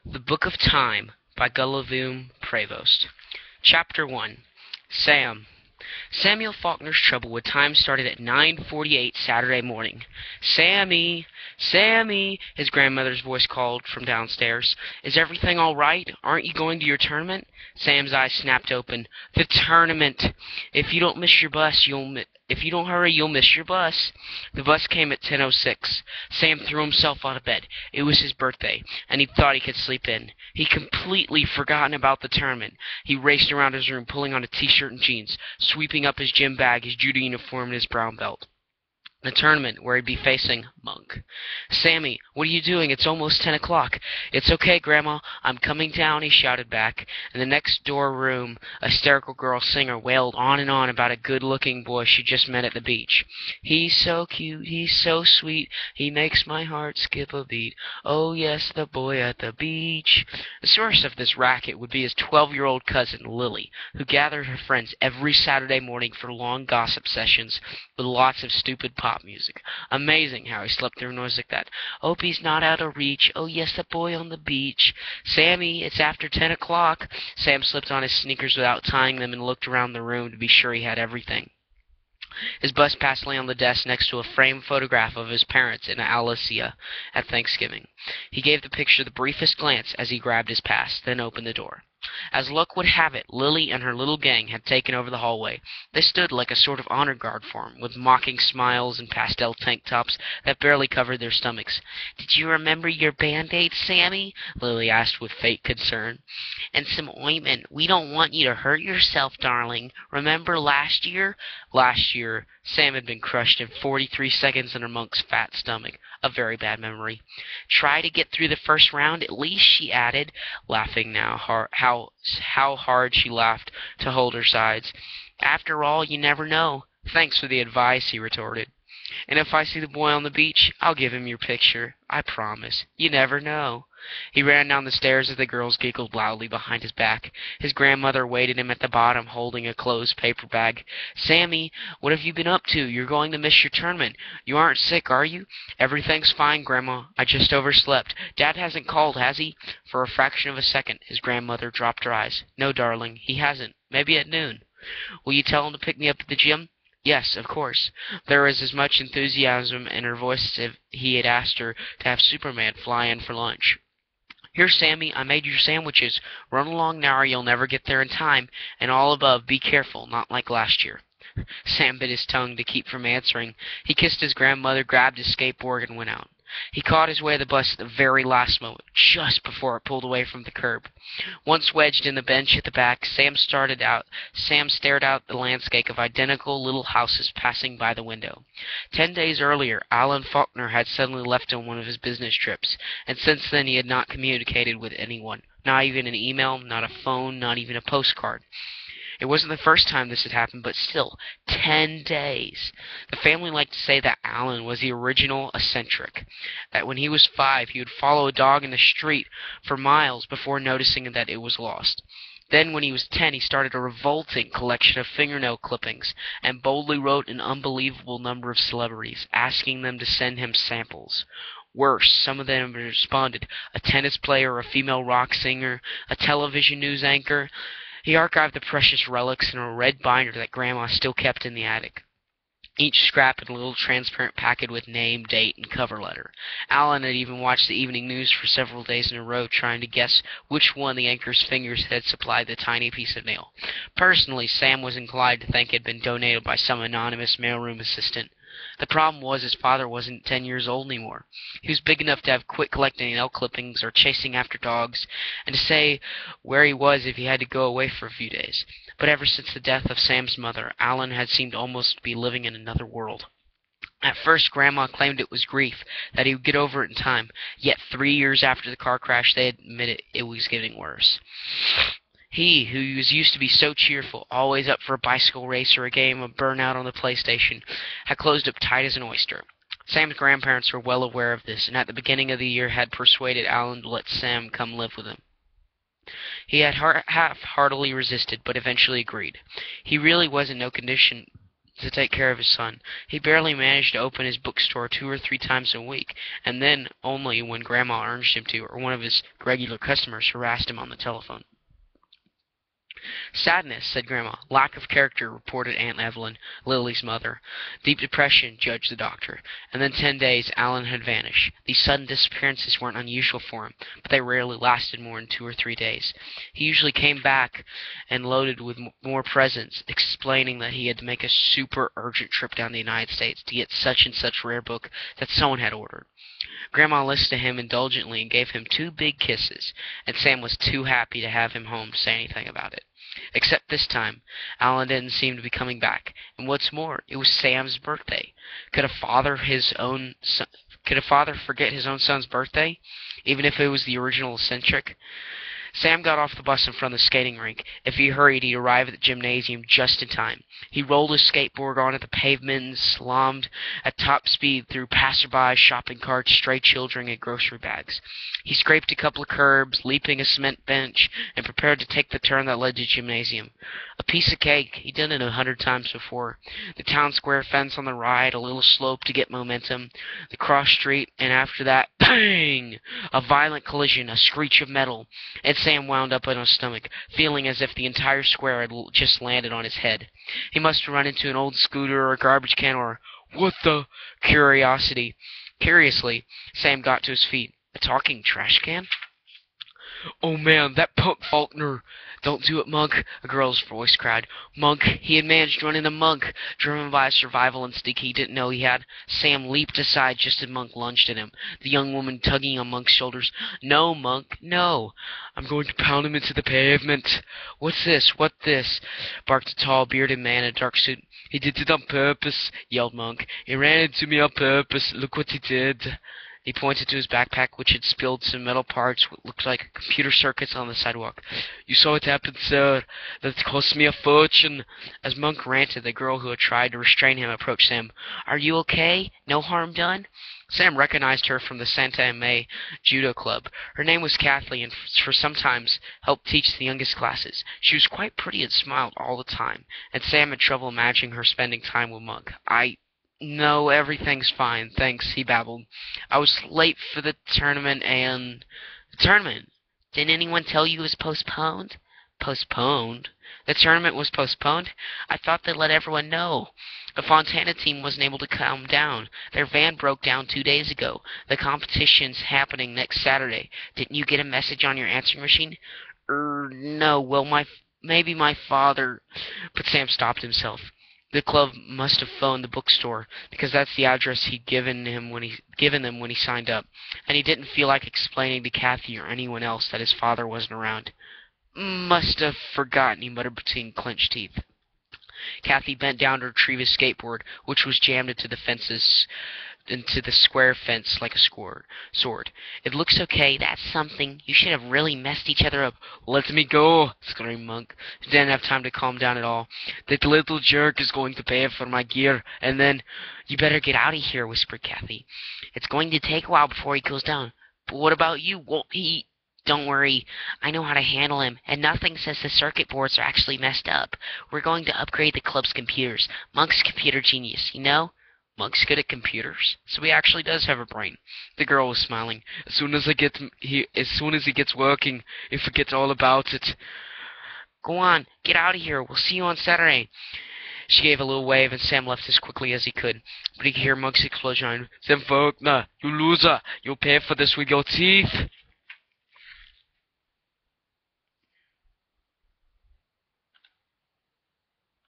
The Book of Time by Guillaume Prevost. Chapter 1. Sam. Samuel Faulkner's trouble with time started at 9:48 Saturday morning. "Sammy! Sammy!" his grandmother's voice called from downstairs. "Is everything all right? Aren't you going to your tournament?" Sam's eyes snapped open. "The tournament! If you don't hurry, you'll miss your bus." The bus came at 10:06. Sam threw himself out of bed. It was his birthday, and he thought he could sleep in. He'd completely forgotten about the tournament. He raced around his room, pulling on a t-shirt and jeans, sweeping up his gym bag, his judo uniform, and his brown belt. The tournament, where he'd be facing Monk. "Sammy, what are you doing? It's almost 10 o'clock. "It's okay, Grandma. I'm coming down," he shouted back. In the next door room, a hysterical girl singer wailed on and on about a good-looking boy she just met at the beach. "He's so cute, he's so sweet, he makes my heart skip a beat. Oh, yes, the boy at the beach." The source of this racket would be his 12-year-old cousin, Lily, who gathered her friends every Saturday morning for long gossip sessions with lots of stupid pop music. Amazing how he slept through noise like that. "Hope he's not out of reach. Oh, yes, the boy on the beach. Sammy, it's after 10 o'clock. Sam slipped on his sneakers without tying them and looked around the room to be sure he had everything. His bus pass lay on the desk next to a framed photograph of his parents and Alicia at Thanksgiving. He gave the picture the briefest glance as he grabbed his pass, then opened the door. As luck would have it, Lily and her little gang had taken over the hallway. They stood like a sort of honor guard for him, with mocking smiles and pastel tank tops that barely covered their stomachs. "Did you remember your Band-Aids, Sammy?" Lily asked with fake concern. "And some ointment. We don't want you to hurt yourself, darling. Remember last year?" Last year, Sam had been crushed in 43 seconds under Monk's fat stomach. A very bad memory. "Try to get through the first round at least," she added, laughing now. How hard she laughed to hold her sides. "After all, you never know." "Thanks for the advice," he retorted. "And if I see the boy on the beach, I'll give him your picture. I promise. You never know." He ran down the stairs as the girls giggled loudly behind his back. His grandmother waited him at the bottom, holding a closed paper bag. "Sammy, what have you been up to? You're going to miss your tournament. You aren't sick, are you?" "Everything's fine, Grandma. I just overslept. Dad hasn't called, has he?" For a fraction of a second his grandmother dropped her eyes. "No, darling, he hasn't. Maybe at noon." "Will you tell him to pick me up at the gym?" "Yes, of course." There was as much enthusiasm in her voice as if he had asked her to have Superman fly in for lunch. "Here, Sammy, I made your sandwiches. Run along now or you'll never get there in time. And all above, be careful, not like last year." Sam bit his tongue to keep from answering. He kissed his grandmother, grabbed his skateboard, and went out. He caught his way to the bus at the very last moment, just before it pulled away from the curb. Once wedged in the bench at the back, Sam stared out the landscape of identical little houses passing by the window. 10 days earlier, Alan Faulkner had suddenly left on one of his business trips, and since then he had not communicated with anyone. Not even an email, not a phone, not even a postcard. It wasn't the first time this had happened, but still, 10 days. The family liked to say that Alan was the original eccentric, that when he was 5 he would follow a dog in the street for miles before noticing that it was lost. Then when he was 10 he started a revolting collection of fingernail clippings, and boldly wrote an unbelievable number of celebrities, asking them to send him samples. Worse, some of them responded, a tennis player, a female rock singer, a television news anchor. He archived the precious relics in a red binder that Grandma still kept in the attic. Each scrap in a little transparent packet with name, date, and cover letter. Alan had even watched the evening news for several days in a row, trying to guess which one the anchor's fingers had supplied the tiny piece of nail. Personally, Sam was inclined to think it had been donated by some anonymous mailroom assistant. The problem was his father wasn't 10 years old anymore. He was big enough to have quit collecting nail clippings or chasing after dogs, and to say where he was if he had to go away for a few days. But ever since the death of Sam's mother, Alan had seemed almost to be living in another world. At first Grandma claimed it was grief, that he would get over it in time, yet 3 years after the car crash they admitted it was getting worse. He, who was used to be so cheerful, always up for a bicycle race or a game of Burnout on the PlayStation, had closed up tight as an oyster. Sam's grandparents were well aware of this, and at the beginning of the year had persuaded Alan to let Sam come live with him. He had half-heartedly resisted, but eventually agreed. He really was in no condition to take care of his son. He barely managed to open his bookstore 2 or 3 times a week, and then only when Grandma urged him to, or one of his regular customers harassed him on the telephone. "Sadness," said Grandma. "Lack of character," reported Aunt Evelyn, Lily's mother. "Deep depression," judged the doctor. And then 10 days Alan had vanished. These sudden disappearances weren't unusual for him, but they rarely lasted more than 2 or 3 days. He usually came back and loaded with more presents, explaining that he had to make a super urgent trip down the United States to get such and such rare book that someone had ordered. Grandma listened to him indulgently and gave him 2 big kisses, and Sam was too happy to have him home to say anything about it. Except this time, Alan didn't seem to be coming back, and what's more, it was Sam's birthday. Could a father forget his own son's birthday, even if it was the original eccentric? Sam got off the bus in front of the skating rink. If he hurried, he'd arrive at the gymnasium just in time. He rolled his skateboard onto the pavement and slammed at top speed through passersby, shopping carts, stray children, and grocery bags. He scraped a couple of curbs, leaping a cement bench, and prepared to take the turn that led to the gymnasium. A piece of cake. He'd done it 100 times before. The town square fence on the right, a little slope to get momentum, the cross street, and after that, bang! A violent collision, a screech of metal, and Sam wound up on his stomach, feeling as if the entire square had just landed on his head. He must have run into an old scooter or a garbage can or what the curiously, Sam got to his feet. A talking trash can? "Oh man, that punk Faulkner!" "Don't do it, Monk," a girl's voice cried. Monk! He had managed to run into Monk, driven by a survival instinct he didn't know he had. Sam leaped aside just as Monk lunged at him, the young woman tugging on Monk's shoulders. "No, Monk, no!" "I'm going to pound him into the pavement." "What's this? What this?" barked a tall, bearded man in a dark suit. "He did it on purpose," yelled Monk. "He ran into me on purpose. Look what he did." He pointed to his backpack, which had spilled some metal parts what looked like computer circuits on the sidewalk. "You saw it happen, sir. That cost me a fortune." As Monk ranted, the girl who had tried to restrain him approached Sam. "Are you okay? No harm done?" Sam recognized her from the Santa Mae Judo Club. Her name was Kathleen, and for sometimes helped teach the youngest classes. She was quite pretty and smiled all the time, and Sam had trouble imagining her spending time with Monk. "No, everything's fine, thanks," he babbled. "I was late for the tournament and—" "The tournament? Didn't anyone tell you it was postponed?" "Postponed? The tournament was postponed? I thought they let everyone know. The Fontana team wasn't able to come down. Their van broke down 2 days ago. The competition's happening next Saturday. Didn't you get a message on your answering machine?" No, well, maybe my father—" But Sam stopped himself. The club must have phoned the bookstore, because that's the address he'd given them when he signed up, and he didn't feel like explaining to Kathy or anyone else that his father wasn't around. "Must have forgotten," he muttered between clenched teeth. Kathy bent down to retrieve his skateboard, which was jammed into the square fence like a sword. "It looks okay, that's something. You should have really messed each other up." "Let me go!" screamed Monk. He didn't have time to calm down at all. "That little jerk is going to pay for my gear, and then—" "You better get out of here," whispered Kathy. "It's going to take a while before he goes down." "But what about you? Won't he—" "Don't worry. I know how to handle him, and nothing says the circuit boards are actually messed up. We're going to upgrade the club's computers. Monk's computer genius, you know?" "Monk's good at computers, so he actually does have a brain." The girl was smiling. As soon as he gets working, he forgets all about it." "Go on, get out of here. We'll see you on Saturday." She gave a little wave, and Sam left as quickly as he could. But he could hear Monk's explosion on him. "Sam Faulkner, you loser! You'll pay for this with your teeth!"